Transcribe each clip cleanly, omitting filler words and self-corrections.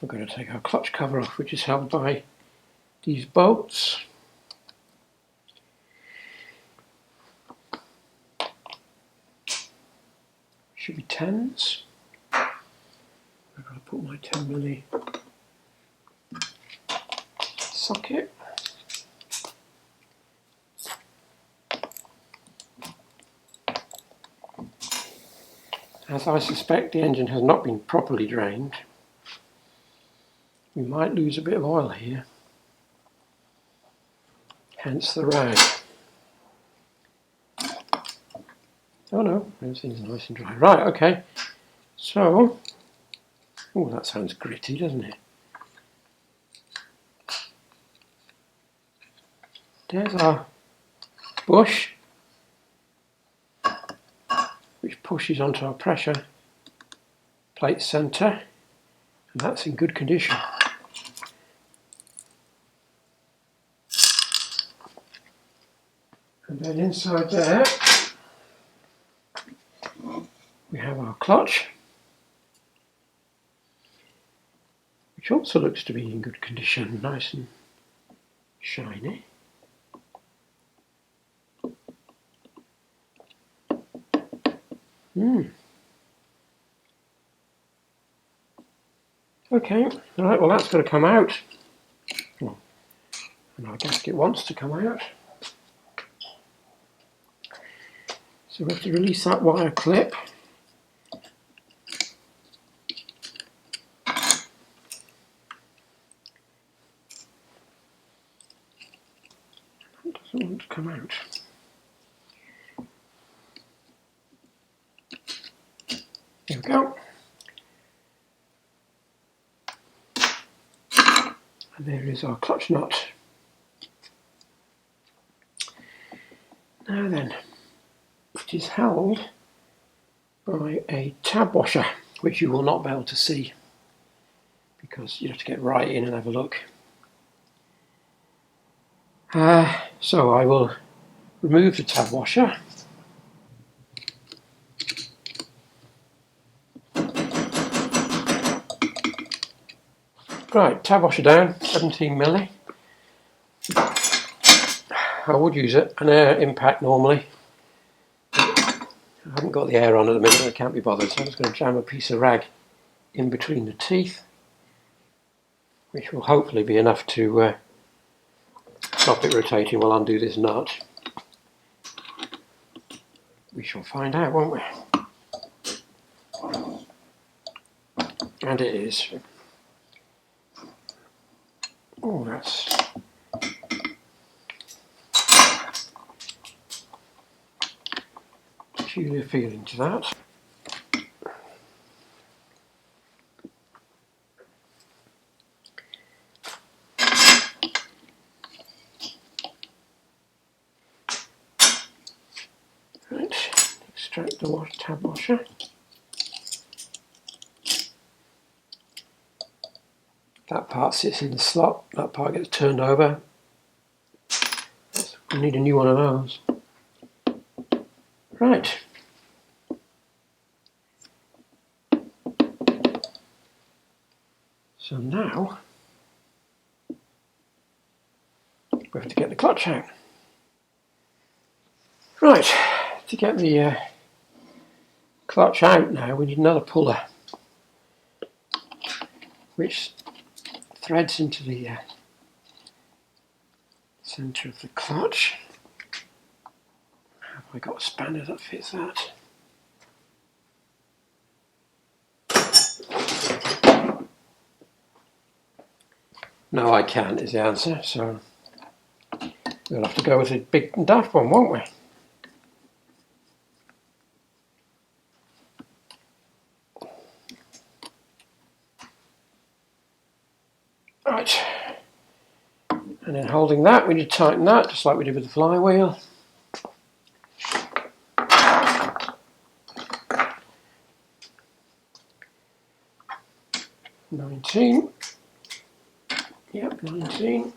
we're going to take our clutch cover off, which is held by these bolts. Should be 10s. I'm going to put my 10mm socket. As I suspect the engine has not been properly drained, we might lose a bit of oil here, hence the rag. Oh no, everything's nice and dry. Right, okay, so, oh, that sounds gritty, doesn't it? There's our bush, which pushes onto our pressure plate centre, and that's in good condition. And then inside there we have our clutch, which also looks to be in good condition, nice and shiny. Okay, alright, well that's going to come out. Well, and our gasket wants to come out. So we have to release that wire clip. That doesn't want to come out. There we go. And there is our clutch nut. Now then, it is held by a tab washer, which you will not be able to see because you have to get right in and have a look. So I will remove the tab washer. Right, tab washer down, 17mm. I would use an air impact normally. I haven't got the air on at the minute, I can't be bothered, so I'm just going to jam a piece of rag in between the teeth, which will hopefully be enough to stop it rotating while I undo this nut. We shall find out, won't we? And it is. Oh, that's a peculiar feeling to that. Right, extract the tab washer. That part sits in the slot, that part gets turned over. We need a new one of those. Right. So now we have to get the clutch out. Right, to get the clutch out now we need another puller, which threads into the centre of the clutch. Have I got a spanner that fits that? No, I can't is the answer, so we'll have to go with a big and daft one, won't we? Right, and then holding that, we need to tighten that just like we did with the flywheel. $19. Yep, 19.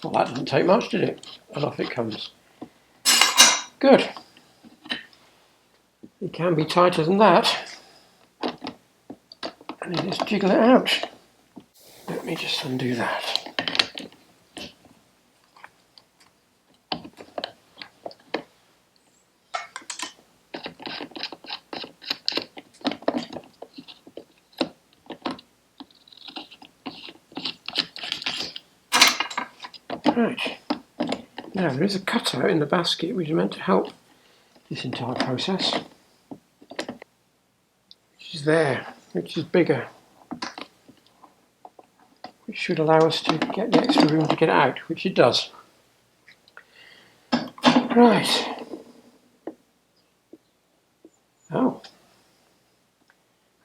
Well, that didn't take much, did it? And off it comes. Good. It can be tighter than that. And you just jiggle it out. Let me just undo that. Right. Now there is a cutout in the basket which is meant to help this entire process. Which is there, which is bigger. Which should allow us to get the extra room to get it out, which it does. Right. Oh.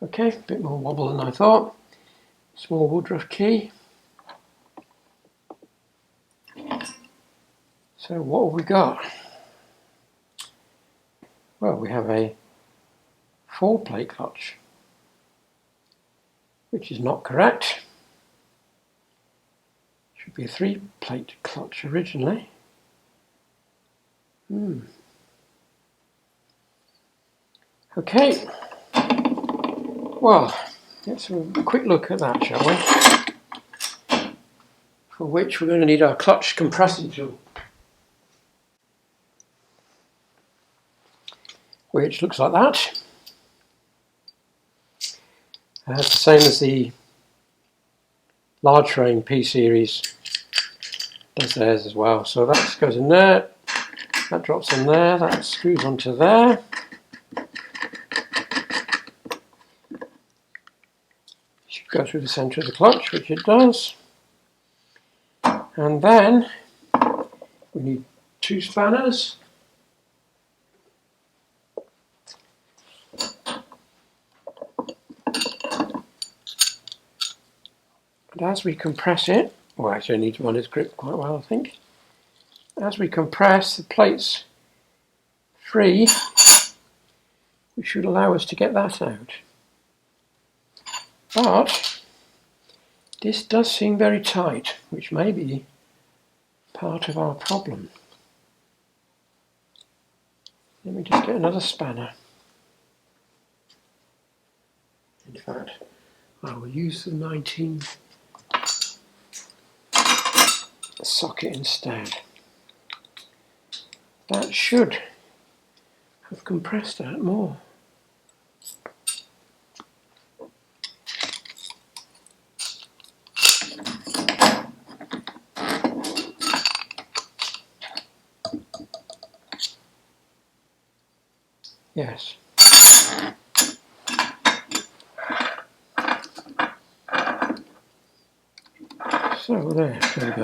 Okay, a bit more wobble than I thought. Small woodruff key. So what have we got? Well, we have a 4-plate clutch, which is not correct. Should be a 3-plate clutch originally. Okay. Well, let's have a quick look at that, shall we? For which we're going to need our clutch compressing tool, which looks like that. It's the same as the large frame P series does theirs as well. So that goes in there, that drops in there, that screws onto there. Should go through the centre of the clutch, which it does. And then we need 2 spanners. And as we compress it, well, actually I need one that's gripped quite well, I think. As we compress the plates free, which should allow us to get that out. But this does seem very tight, which may be part of our problem. Let me just get another spanner. In fact, I will use the 19 socket instead. That should have compressed that more. Yes. So there we go.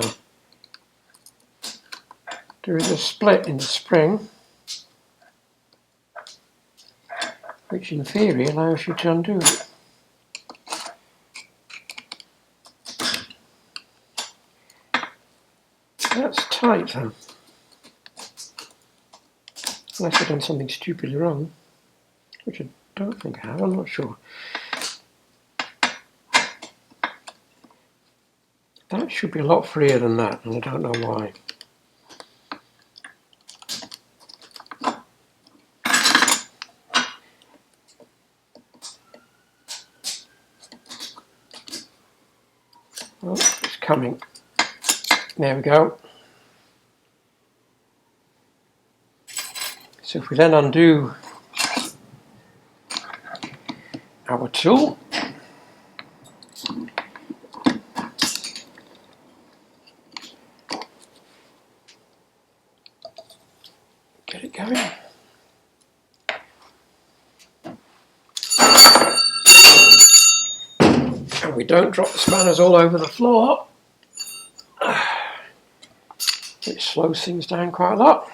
There is a split in the spring, which in theory allows you to undo it. That's tight though. Unless I've done something stupidly wrong, which I don't think I have, I'm not sure. That should be a lot freer than that, and I don't know why. Oh, it's coming. There we go. So if we then undo our tool, get it going. And we don't drop the spanners all over the floor, which slows things down quite a lot.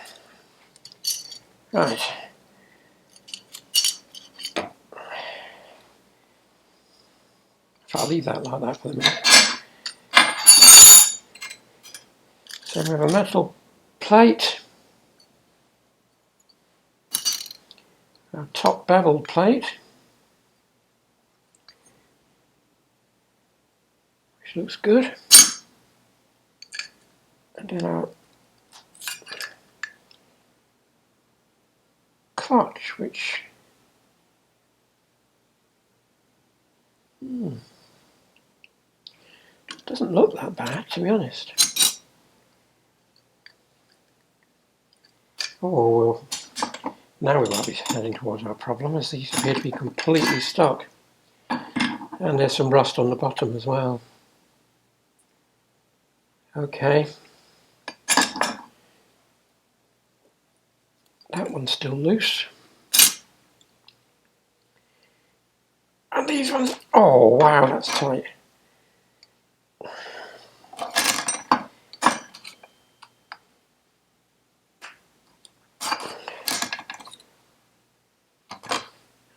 Right. If I leave that like that for a minute. So we have a metal plate, a top beveled plate, which looks good. And then our clutch, which doesn't look that bad, to be honest. Oh, well, now we might be heading towards our problem, as these appear to be completely stuck. And there's some rust on the bottom as well. Okay. That one's still loose. And these ones, oh wow, that's tight.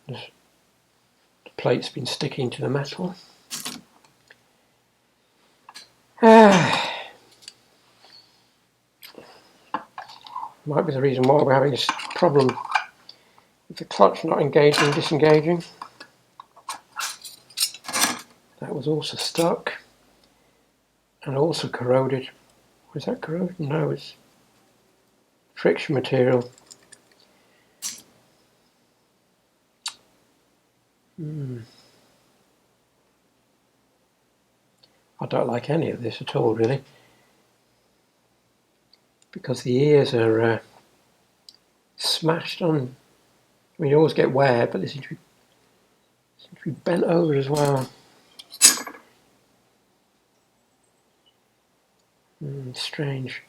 The plate's been sticking to the metal. Might be the reason why we're having this problem with the clutch not engaging and disengaging. That was also stuck and also corroded. Was that corroded? No, it's friction material. I don't like any of this at all, really, because the ears are smashed on. I mean, you always get wear, but they seem to be bent over as well. Strange.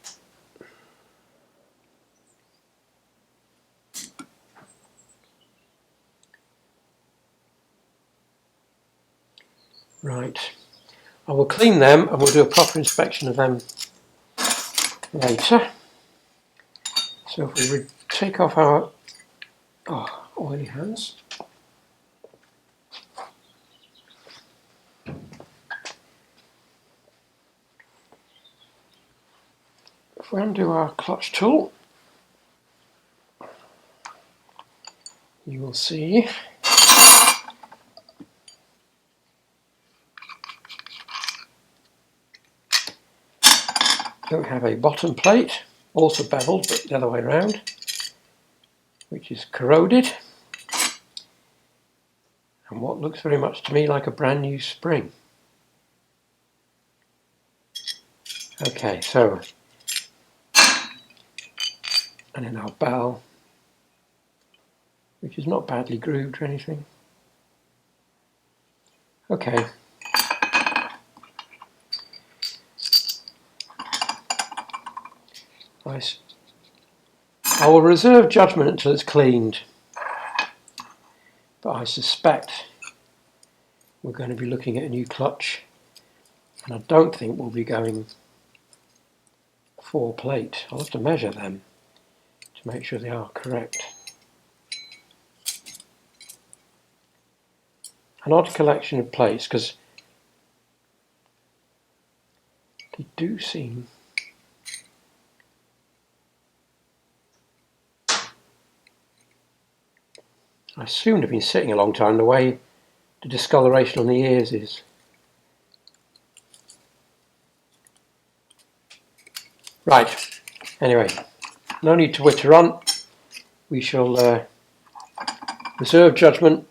Right. I will clean them and we'll do a proper inspection of them later. So if we take off our oily hands. If we undo our clutch tool, you will see that we have a bottom plate, also beveled but the other way around, which is corroded, and what looks very much to me like a brand new spring. Okay, so, and then our bell, which is not badly grooved or anything. Okay. I will reserve judgment until it's cleaned, but I suspect we're going to be looking at a new clutch, and I don't think we'll be going 4 plate. I'll have to measure them to make sure they are correct. An odd collection of plates, because they do seem I assume they've been sitting a long time, the way the discoloration on the ears is. Right, anyway, no need to witter on. We shall reserve judgment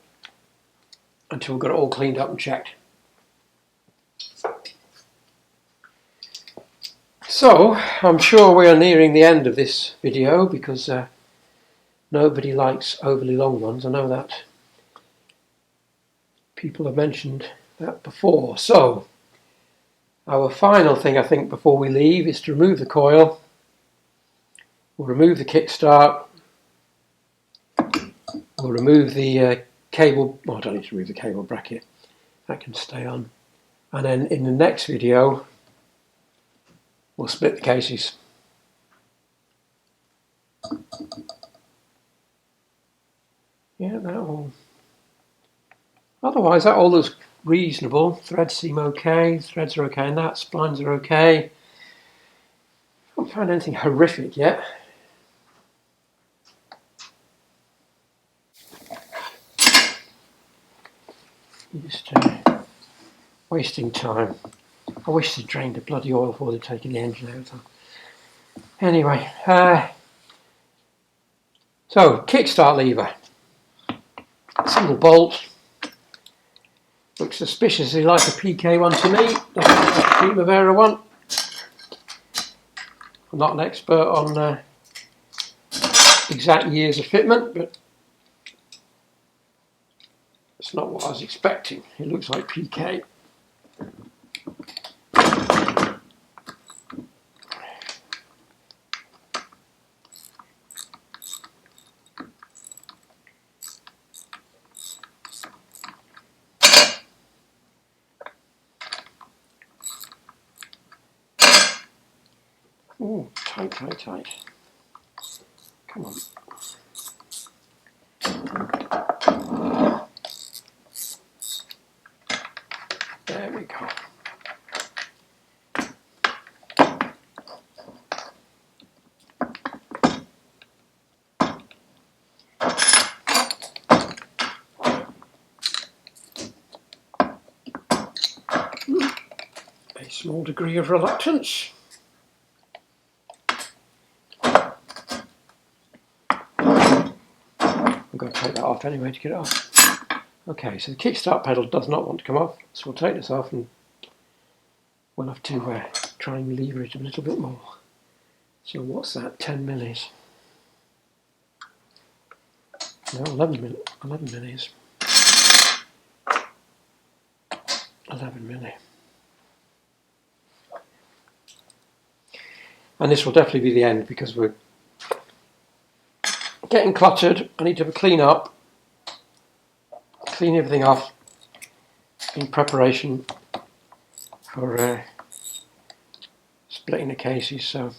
until we've got it all cleaned up and checked. So, I'm sure we are nearing the end of this video because nobody likes overly long ones. I know that. People have mentioned that before. So, our final thing I think before we leave is to remove the coil. We'll remove the kickstart. We'll remove the cable. Well, I don't need to remove the cable bracket. That can stay on. And then in the next video, we'll split the cases. Yeah, that all. Otherwise, that all looks reasonable. Threads seem okay. Threads are okay, and that splines are okay. I haven't found anything horrific yet. Just wasting time. I wish they'd drained the bloody oil before they'd taken the engine out. Anyway, so kickstart lever, single bolt, looks suspiciously like a PK one to me, doesn't look like a Primavera one. I'm not an expert on exact years of fitment, but it's not what I was expecting. It looks like PK. Ooh, tight, tight, tight. Come on. There we go. A small degree of reluctance. I'm going to take that off anyway to get it off. Okay, so the kickstart pedal does not want to come off, so we'll take this off and we'll have to try and lever it a little bit more. So what's that? 10 millis. No, 11 millis. 11 milli. And this will definitely be the end because we're getting cluttered. I need to have a clean up, clean everything off in preparation for splitting the cases. So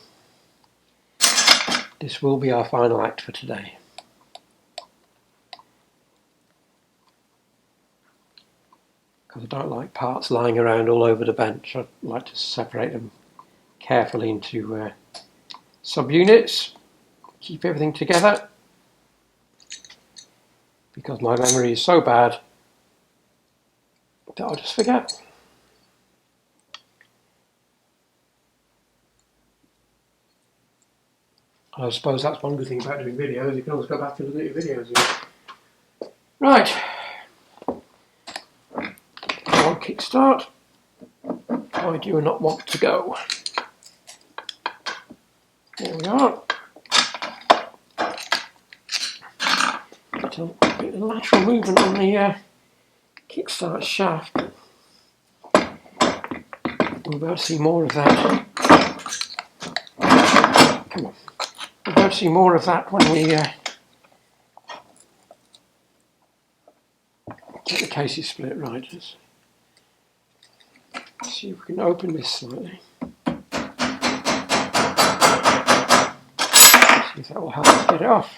this will be our final act for today. Because I don't like parts lying around all over the bench. I like to separate them carefully into subunits, keep everything together, because my memory is so bad that I'll just forget. I suppose that's one good thing about doing videos, you can always go back and look at your videos again. Right, on kickstart, why do you not want to go? There we are. Get a lateral movement on the kickstart shaft. We're about to see more of that. Come on. We're about to see more of that when we get the cases split right. Let's see if we can open this slightly. See if that will help us get it off.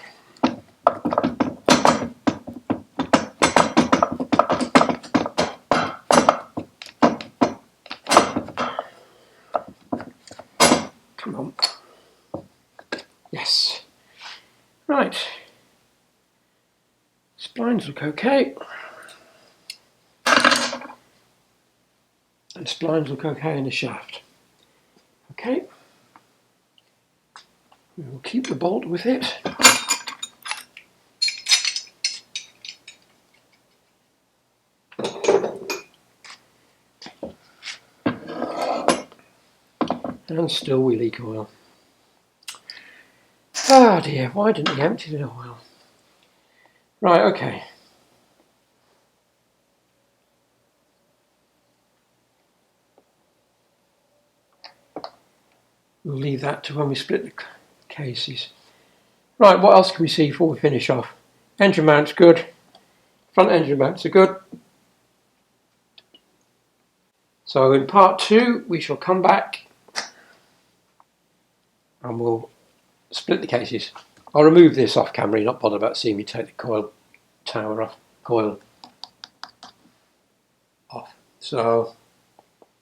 Come on. Yes. Right. Splines look okay. And splines look okay in the shaft. Okay. We will keep the bolt with it. And still we leak oil. Oh dear, why didn't he empty the oil? Right, okay. We'll leave that to when we split the cases. Right, what else can we see before we finish off? Engine mount's good. Front engine mounts are good. So in part 2 we shall come back and we'll split the cases. I'll remove this off camera, you're not bothered about seeing me take the coil tower off, coil off. So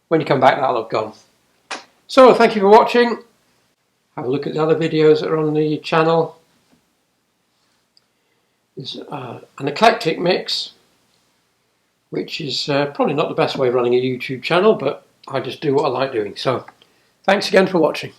when you come back that'll have gone. So thank you for watching. Have a look at the other videos that are on the channel. There's an eclectic mix, which is probably not the best way of running a YouTube channel, but I just do what I like doing. So thanks again for watching.